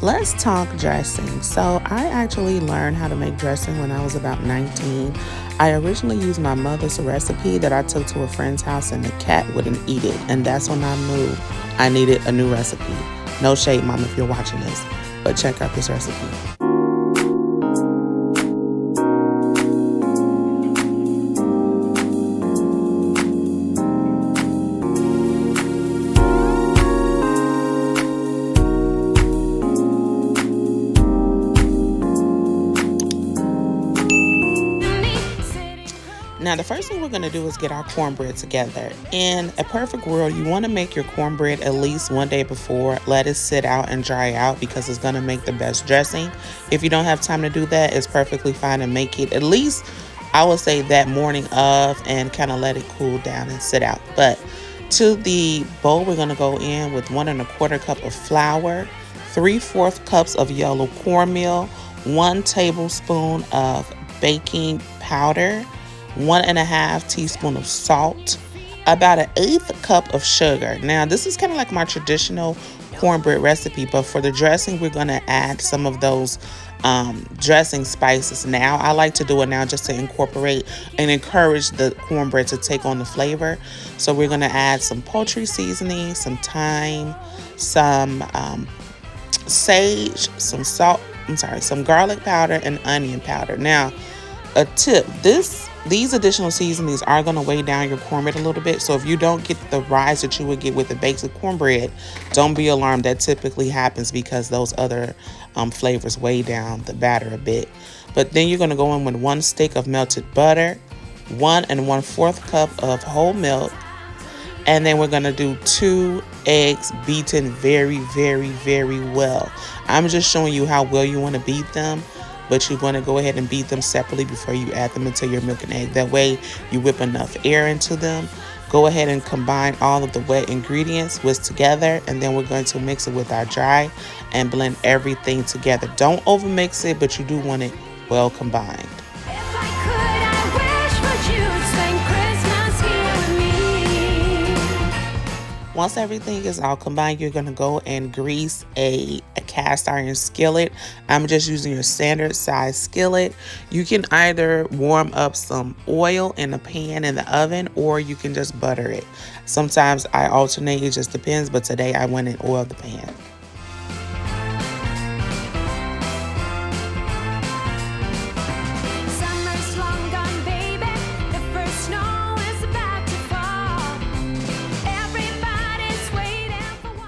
Let's talk dressing. So I actually learned how to make dressing when I was about 19. I originally used my mother's recipe that I took to a friend's house and the cat wouldn't eat it. And that's when I knew I needed a new recipe. No shade, Mom, if you're watching this, but check out this recipe. Now, the first thing we're going to do is get our cornbread together. In a perfect world, you want to make your cornbread at least one day before. Let it sit out and dry out because it's going to make the best dressing. If you don't have time to do that, it's perfectly fine to make it at least, I would say, that morning of and kind of let it cool down and sit out. But to the bowl, we're going to go in with 1 1/4 cup of flour, 3/4 cups of yellow cornmeal, 1 tablespoon of baking powder, 1 1/2 teaspoon of salt, about 1/8 cup of sugar. Now, this is kind of like my traditional cornbread recipe, but for the dressing, we're going to add some of those dressing spices now. I like to do it now just to incorporate and encourage the cornbread to take on the flavor. So we're going to add some poultry seasoning, some thyme, some sage, some some garlic powder and onion powder. Now, a tip, these additional seasonings are going to weigh down your cornbread a little bit. So if you don't get the rise that you would get with the basic cornbread, don't be alarmed. That typically happens because those other flavors weigh down the batter a bit. But then you're going to go in with 1 stick of melted butter, 1 1/4 cup of whole milk, and then we're going to do 2 eggs beaten very, very, very well. I'm just showing you how well you want to beat them, but you want to go ahead and beat them separately before you add them into your milk and egg. That way you whip enough air into them. Go ahead and combine all of the wet ingredients together, and then we're going to mix it with our dry and blend everything together. Don't over mix it, but you do want it well combined. Once everything is all combined, you're going to go and grease a cast iron skillet. I'm just using your standard size skillet. You can either warm up some oil in a pan in the oven, or you can just butter it. Sometimes I alternate, it just depends, but today I went and oiled the pan.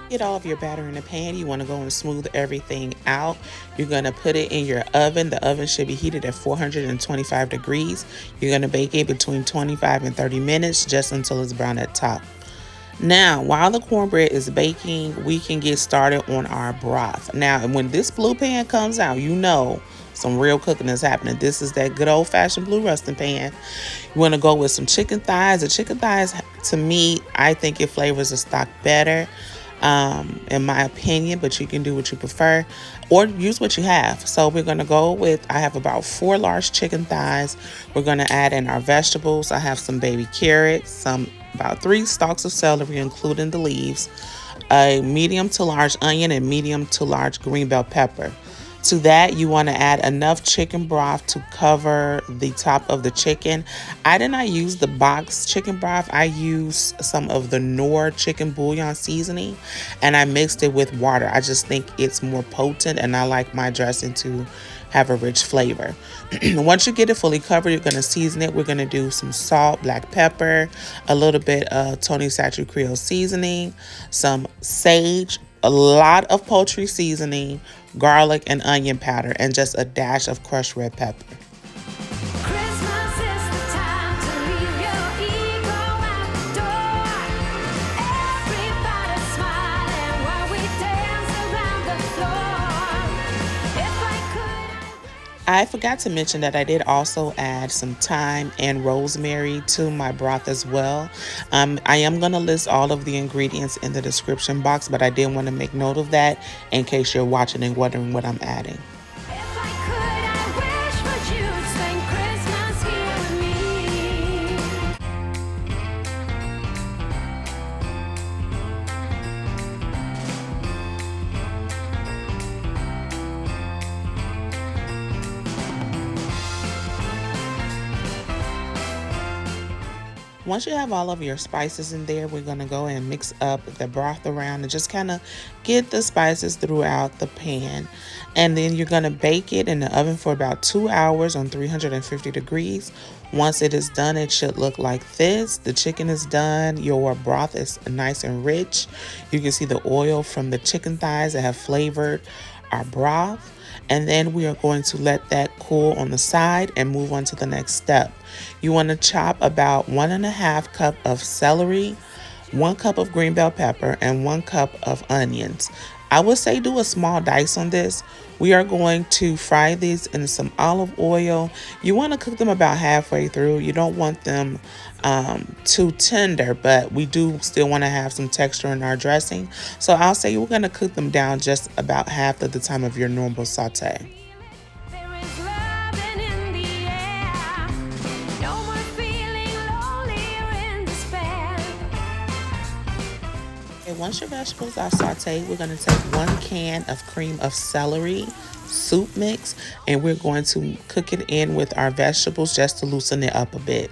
Get all of your batter in the pan. You want to go and smooth everything out. You're going to put it in your oven. The oven should be heated at 425 degrees. You're going to bake it between 25 and 30 minutes just until it's brown at top. Now, while the cornbread is baking, we can get started on our broth. Now, when this blue pan comes out, you know some real cooking is happening. This is that good old-fashioned blue rusting pan. You want to go with some chicken thighs. The chicken thighs, to me, I think it flavors the stock better. In my opinion, but you can do what you prefer or use what you have. So we're going to go with, I have about 4 large chicken thighs. We're going to add in our vegetables. I have some baby carrots, about 3 stalks of celery, including the leaves, a medium to large onion, and medium to large green bell pepper. To that, you want to add enough chicken broth to cover the top of the chicken. I did not use the box chicken broth. I used some of the Knorr chicken bouillon seasoning, and I mixed it with water. I just think it's more potent, and I like my dressing to have a rich flavor. Once you get it fully covered, you're going to season it. We're going to do some salt, black pepper, a little bit of Tony Satchel Creole seasoning, some sage, a lot of poultry seasoning, garlic and onion powder, and just a dash of crushed red pepper. I forgot to mention that I did also add some thyme and rosemary to my broth as well. I am going to list all of the ingredients in the description box, but I did want to make note of that in case you're watching and wondering what I'm adding. Once you have all of your spices in there, we're going to go and mix up the broth around and just kind of get the spices throughout the pan. And then you're going to bake it in the oven for about 2 hours on 350 degrees. Once it is done, it should look like this. The chicken is done. Your broth is nice and rich. You can see the oil from the chicken thighs that have flavored our broth. And then we are going to let that cool on the side and move on to the next step. You want to chop about 1.5 cup of celery, 1 cup of green bell pepper, and 1 cup of onions. I would say do a small dice on this. We are going to fry these in some olive oil. You want to cook them about halfway through. You don't want them too tender, but we do still want to have some texture in our dressing. So I'll say we're going to cook them down just about half of the time of your normal saute. Once your vegetables are sauteed, we're going to take 1 can of cream of celery soup mix, and we're going to cook it in with our vegetables just to loosen it up a bit.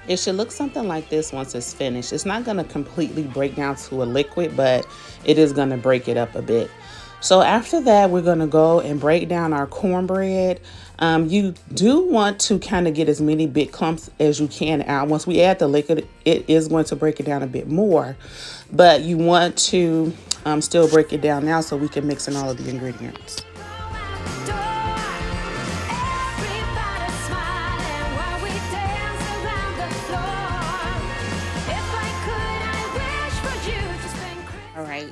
It should look something like this once it's finished. It's not going to completely break down to a liquid, but it is going to break it up a bit. So after that, we're going to go and break down our cornbread. You do want to kind of get as many big clumps as you can out. Once we add the liquid, it is going to break it down a bit more, but you want to still break it down now so we can mix in all of the ingredients.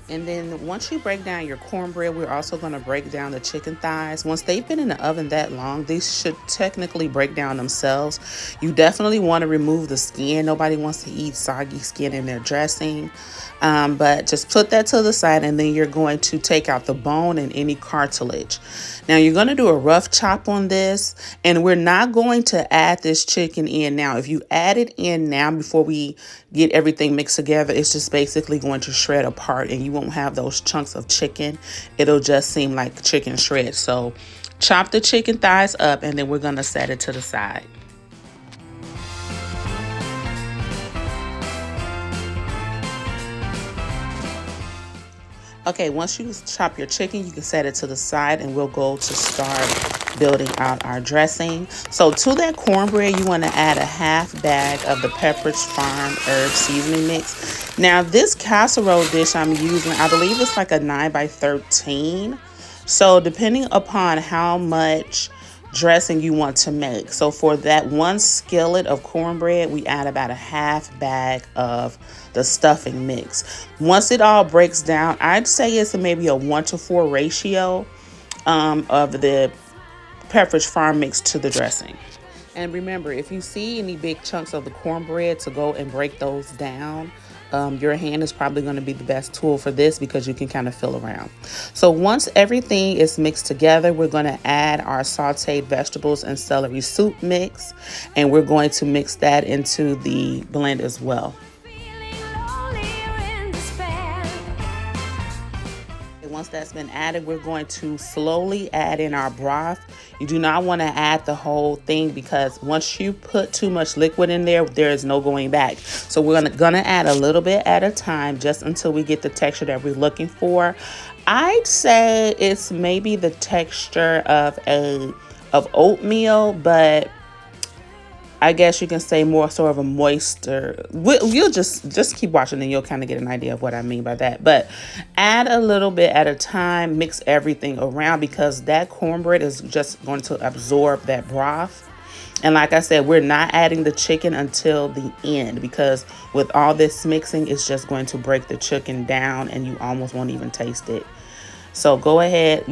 And then once you break down your cornbread, we're also going to break down the chicken thighs. Once they've been in the oven that long, these should technically break down themselves. You definitely want to remove the skin. Nobody wants to eat soggy skin in their dressing. But just put that to the side, and then you're going to take out the bone and any cartilage. Now you're going to do a rough chop on this, and we're not going to add this chicken in now. If you add it in now before we get everything mixed together, it's just basically going to shred apart, and you won't have those chunks of chicken. It'll just seem like chicken shreds. So chop the chicken thighs up, and then we're going to set it to the side. Okay, once you chop your chicken, you can set it to the side, and we'll go to start building out our dressing. So to that cornbread, you want to add a half bag of the Pepperidge Farm herb seasoning mix. Now this casserole dish I'm using, I believe it's like a 9 by 13. So depending upon how much dressing you want to make. So for that 1 skillet of cornbread, we add about a half bag of the stuffing mix. Once it all breaks down, I'd say it's maybe a 1-to-4 ratio of the Pepperidge Farm mix to the dressing. And remember, if you see any big chunks of the cornbread, to go and break those down. Your hand is probably going to be the best tool for this because you can kind of feel around. So once everything is mixed together, we're going to add our sauteed vegetables and celery soup mix, and we're going to mix that into the blend as well. Once that's been added, we're going to slowly add in our broth. You do not want to add the whole thing because once you put too much liquid in there, there is no going back. So we're gonna add a little bit at a time just until we get the texture that we're looking for. I'd say it's maybe the texture of oatmeal, but I guess you can say more sort of a moister. You'll just keep watching and you'll kind of get an idea of what I mean by that. But add a little bit at a time, mix everything around because that cornbread is just going to absorb that broth. And like I said, we're not adding the chicken until the end because with all this mixing, it's just going to break the chicken down and you almost won't even taste it. So go ahead,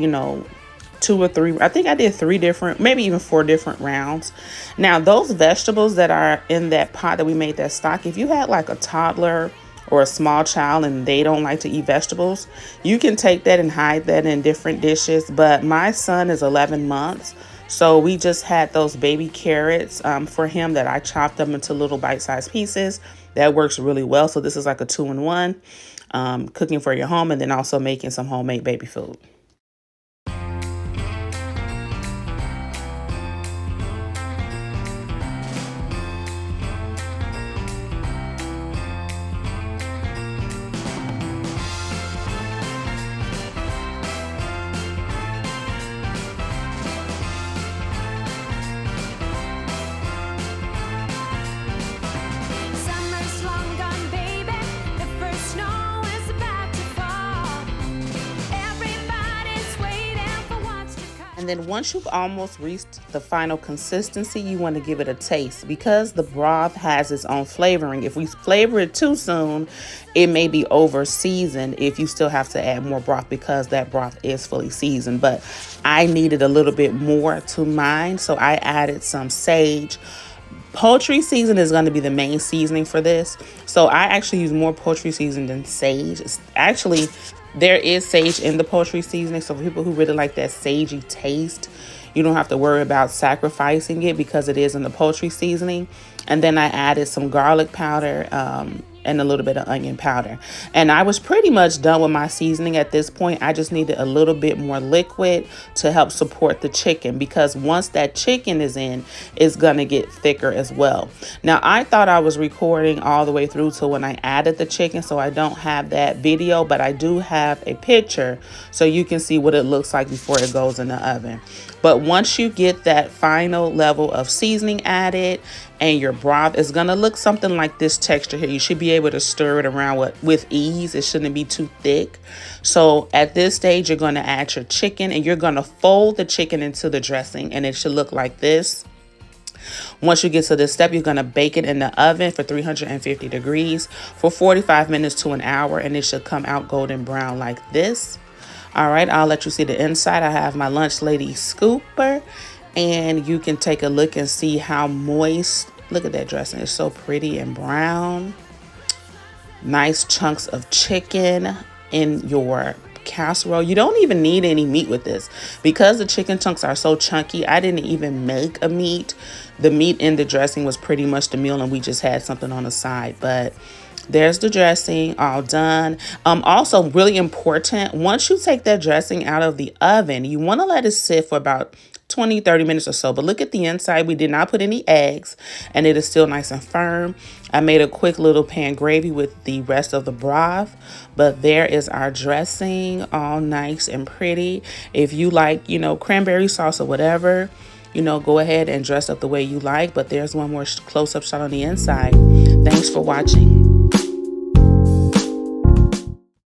2 or 3, I think I did 3 different, maybe even 4 different rounds. Now those vegetables that are in that pot that we made that stock, if you had like a toddler or a small child and they don't like to eat vegetables, you can take that and hide that in different dishes. But my son is 11 months, so we just had those baby carrots for him that I chopped them into little bite-sized pieces. That works really well. So this is like a 2-in-1, cooking for your home and then also making some homemade baby food. And then once you've almost reached the final consistency, you want to give it a taste because the broth has its own flavoring. If we flavor it too soon, it may be over seasoned if you still have to add more broth because that broth is fully seasoned. But I needed a little bit more to mine, so I added some sage. Poultry season is going to be the main seasoning for this. So I actually use more poultry seasoning than sage. Actually, there is sage in the poultry seasoning. So for people who really like that sagey taste, you don't have to worry about sacrificing it because it is in the poultry seasoning. And then I added some garlic powder and a little bit of onion powder. And I was pretty much done with my seasoning at this point. I just needed a little bit more liquid to help support the chicken because once that chicken is in, it's gonna get thicker as well. Now, I thought I was recording all the way through to when I added the chicken, so I don't have that video, but I do have a picture so you can see what it looks like before it goes in the oven. But once you get that final level of seasoning added and your broth is going to look something like this texture here. You should be able to stir it around with ease. It shouldn't be too thick. So at this stage, you're going to add your chicken and you're going to fold the chicken into the dressing and it should look like this. Once you get to this step, you're going to bake it in the oven for 350 degrees for 45 minutes to an hour and it should come out golden brown like this. All right, I'll let you see the inside. I have my lunch lady scooper and you can take a look and see how moist. Look at that dressing. It's so pretty and brown. Nice chunks of chicken in your casserole. You don't even need any meat with this because the chicken chunks are so chunky. I didn't even make a meat. The meat in the dressing was pretty much the meal and we just had something on the side. But there's the dressing all done. Also really important, once you take that dressing out of the oven, you want to let it sit for about 20-30 minutes or so. But look at the inside. We did not put any eggs and it is still nice and firm. I made a quick little pan gravy with the rest of the broth, but there is our dressing all nice and pretty. If you like, cranberry sauce or whatever, go ahead and dress up the way you like. But there's one more close-up shot on the inside. Thanks for watching.